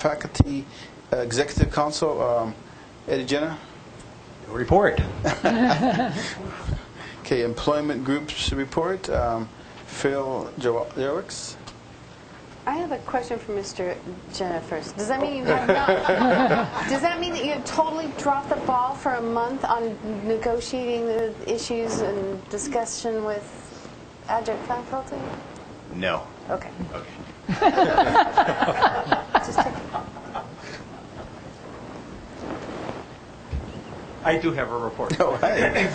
Faculty Executive Council, Eddie Jenner. Report. Okay, Employment Groups report. Phil Jalowiec. I have a question for Mr. Jenner first. Does that mean you have not? Does that mean that you have totally dropped the ball for a month on negotiating the issues and discussion with adjunct faculty? No. Okay. Okay. Just checking. I do have a report. Oh, hey.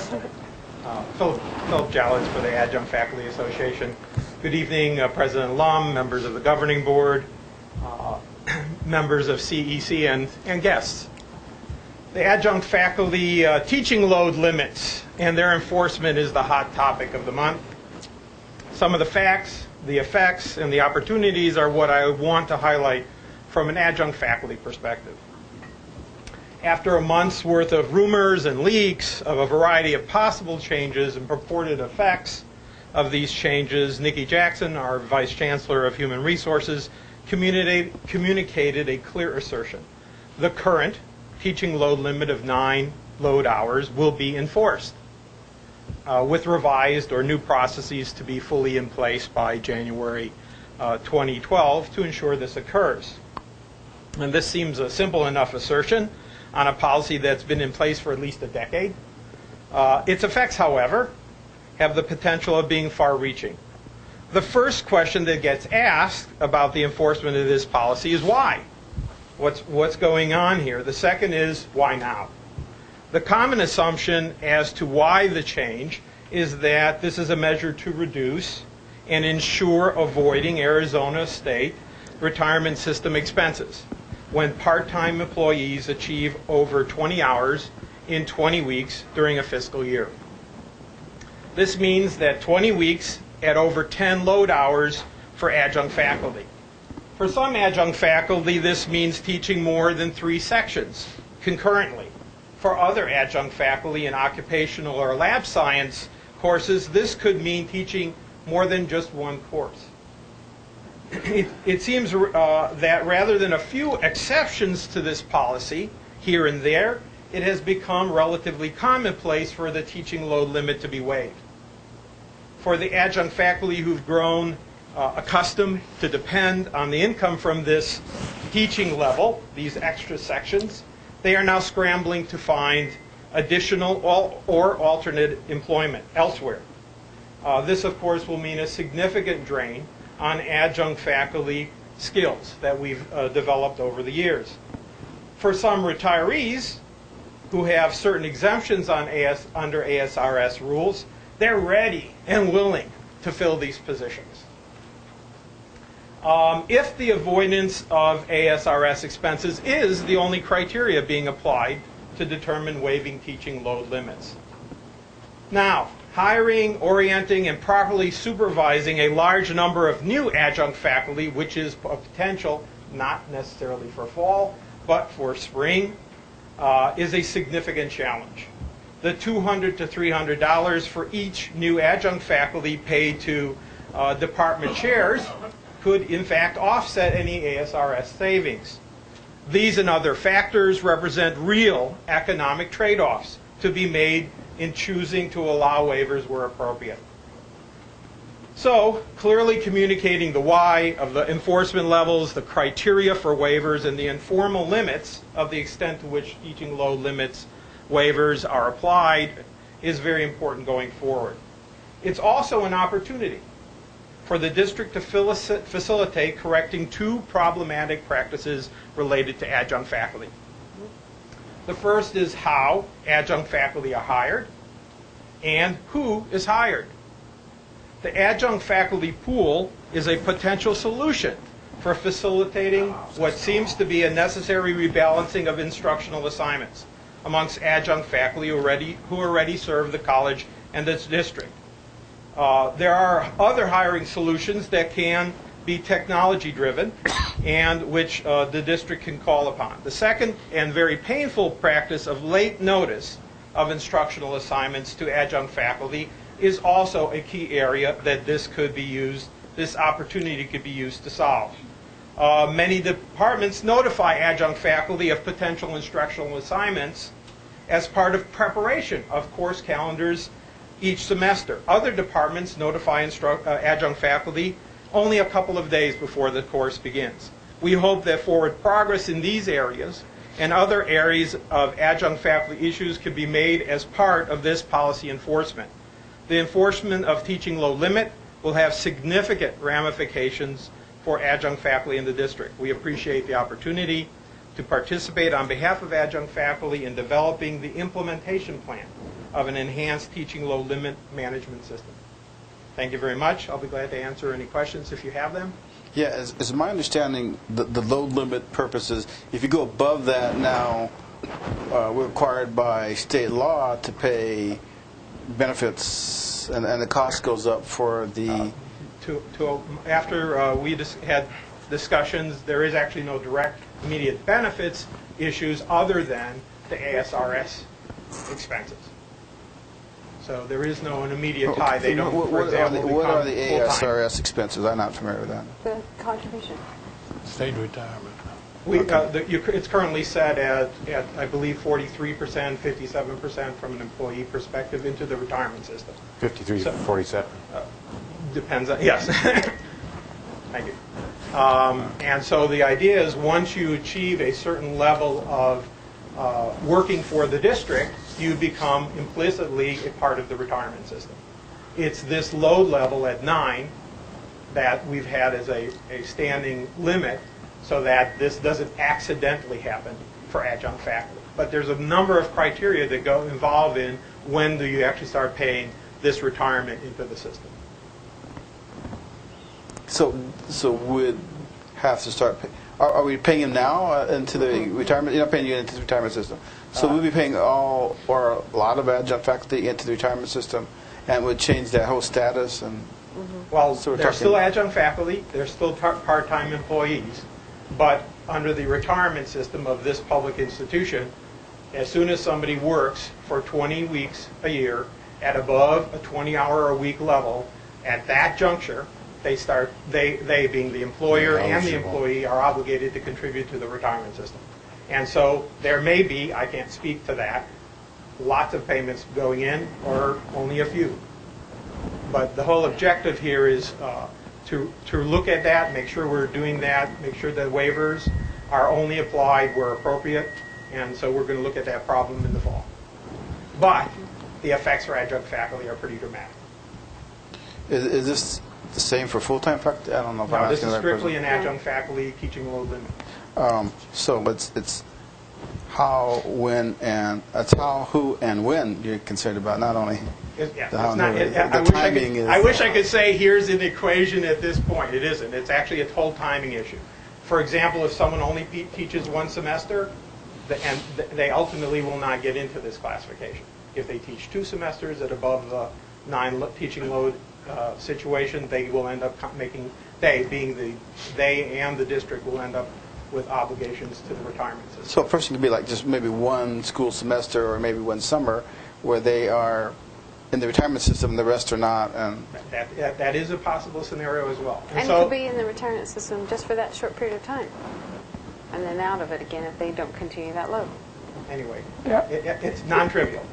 Phillip Jalowiec for the Adjunct Faculty Association. Good evening, President Lum, members of the governing board, members of CEC, and guests. The adjunct faculty teaching load limits and their enforcement is the hot topic of the month. Some of the facts, the effects, and the opportunities are what I want to highlight from an adjunct faculty perspective. After a month's worth of rumors and leaks of a variety of possible changes and purported effects of these changes, Nikki Jackson, our Vice Chancellor of Human Resources, communicated a clear assertion. The current teaching load limit of 9 load hours will be enforced with revised or new processes to be fully in place by January 2012 to ensure this occurs. And this seems a simple enough assertion on a policy that's been in place for at least a decade. Its effects, however, have the potential of being far-reaching. The first question that gets asked about the enforcement of this policy is why? What's going on here? The second is why now? The common assumption as to why the change is that this is a measure to reduce and ensure avoiding Arizona state retirement system expenses when part-time employees achieve over 20 hours in 20 weeks during a fiscal year. This means that 20 weeks at over 10 load hours for adjunct faculty. For some adjunct faculty, this means teaching more than 3 sections concurrently. For other adjunct faculty in occupational or lab science courses, this could mean teaching more than just one course. It seems that rather than a few exceptions to this policy here and there, it has become relatively commonplace for the teaching load limit to be waived. For the adjunct faculty who've grown accustomed to depend on the income from this teaching level, these extra sections, they are now scrambling to find additional or alternate employment elsewhere. This, of course, will mean a significant drain on adjunct faculty skills that we've developed over the years. For some retirees who have certain exemptions on under ASRS rules, they're ready and willing to fill these positions. If the avoidance of ASRS expenses is the only criteria being applied to determine waiving teaching load limits. Now, hiring, orienting, and properly supervising a large number of new adjunct faculty, which is a potential not necessarily for fall, but for spring, is a significant challenge. The $200 to $300 for each new adjunct faculty paid to department chairs could in fact offset any ASRS savings. These and other factors represent real economic trade-offs to be made in choosing to allow waivers where appropriate. So, clearly communicating the why of the enforcement levels, the criteria for waivers, and the informal limits of the extent to which teaching load limits waivers are applied is very important going forward. It's also an opportunity for the district to facilitate correcting 2 problematic practices related to adjunct faculty. The first is how adjunct faculty are hired and who is hired. The adjunct faculty pool is a potential solution for facilitating what seems to be a necessary rebalancing of instructional assignments amongst adjunct faculty who already serve the college and its district. There are other hiring solutions that can be technology driven and which the district can call upon. The second and very painful practice of late notice of instructional assignments to adjunct faculty is also a key area that this opportunity could be used to solve. Many departments notify adjunct faculty of potential instructional assignments as part of preparation of course calendars each semester. Other departments notify adjunct faculty only a couple of days before the course begins. We hope that forward progress in these areas and other areas of adjunct faculty issues can be made as part of this policy enforcement. The enforcement of teaching load limit will have significant ramifications for adjunct faculty in the district. We appreciate the opportunity to participate on behalf of adjunct faculty in developing the implementation plan of an enhanced teaching load limit management system. Thank you very much. I'll be glad to answer any questions if you have them. Yeah, as my understanding, the load limit purposes, if you go above that now, we're required by state law to pay benefits, and the cost goes up for the... After we had discussions, there is actually no direct immediate benefits issues other than the ASRS expenses. So there is no an immediate tie. They don't, for example, what are the full-time. ASRS expenses? I'm not familiar with that. The contribution. State retirement. It's currently set at, I believe, 43%, 57% from an employee perspective into the retirement system. 53, 47. Depends on, yes. Thank you. And so the idea is once you achieve a certain level of working for the district, you become implicitly a part of the retirement system. It's this load level at 9 that we've had as a standing limit so that this doesn't accidentally happen for adjunct faculty. But there's a number of criteria that go involved in when do you actually start paying this retirement into the system. So we'd have to start are we paying him now into the retirement? You're not paying you into the retirement system. So we'll be paying all or a lot of adjunct faculty into the retirement system, and would change that whole status. And well, so they're still adjunct faculty. They're still part-time employees, but under the retirement system of this public institution, as soon as somebody works for 20 weeks a year at above a 20-hour-a-week level, at that juncture, they being the employer and the employee are obligated to contribute to the retirement system. And so there may be, I can't speak to that, lots of payments going in or only a few. But the whole objective here is to look at that, make sure we're doing that, make sure that waivers are only applied where appropriate. And so we're going to look at that problem in the fall. But the effects for adjunct faculty are pretty dramatic. Is this the same for full-time faculty? I don't know if I'm No, this asking is the right person. strictly an adjunct faculty teaching load limit. So it's how, when, and that's how, who, and when you're concerned about, not only Yeah, the how it's not, and who. I The wish timing is... I wish I could say here's an equation at this point. It isn't. It's actually a whole timing issue. For example, if someone only teaches one semester, and they ultimately will not get into this classification. If they teach 2 semesters at above the 9 teaching load situation, they will end up making, they and the district will end up with obligations to the retirement system. So a person could be like just maybe one school semester or maybe one summer where they are in the retirement system and the rest are not. And that is a possible scenario as well. And so, it could be in the retirement system just for that short period of time, and then out of it again if they don't continue that load. anyway, Yeah. it's non-trivial.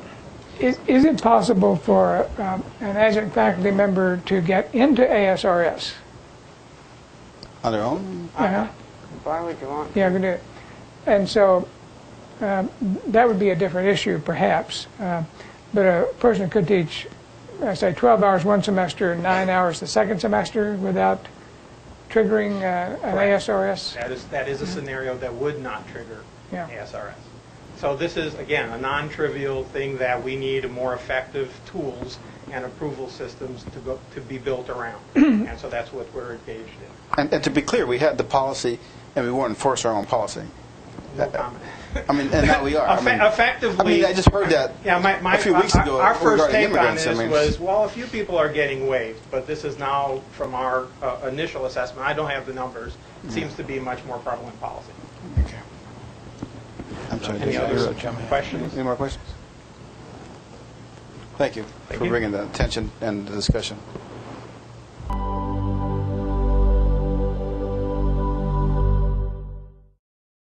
Is it possible for an adjunct faculty member to get into ASRS? on their own? Uh-huh. Why would you want? Yeah, we do. And so that would be a different issue, perhaps. But a person could teach, say, 12 hours one semester, 9 hours the second semester without triggering an ASRS. That is a scenario that would not trigger Yeah. ASRS. So this is, again, a non-trivial thing that we need more effective tools and approval systems to be built around. And so that's what we're engaged in. And to be clear, we had the policy and we weren't enforcing our own policy. No comment. I mean, and now we are. Effectively, I just heard that a few weeks ago our first regarding take on immigrants. this was, well, a few people are getting waived, but this is now, from our initial assessment, I don't have the numbers, it seems to be a much more prevalent policy. Okay. I'm sorry. Any other questions? Any more questions? Thank you for you. bringing the attention and the discussion.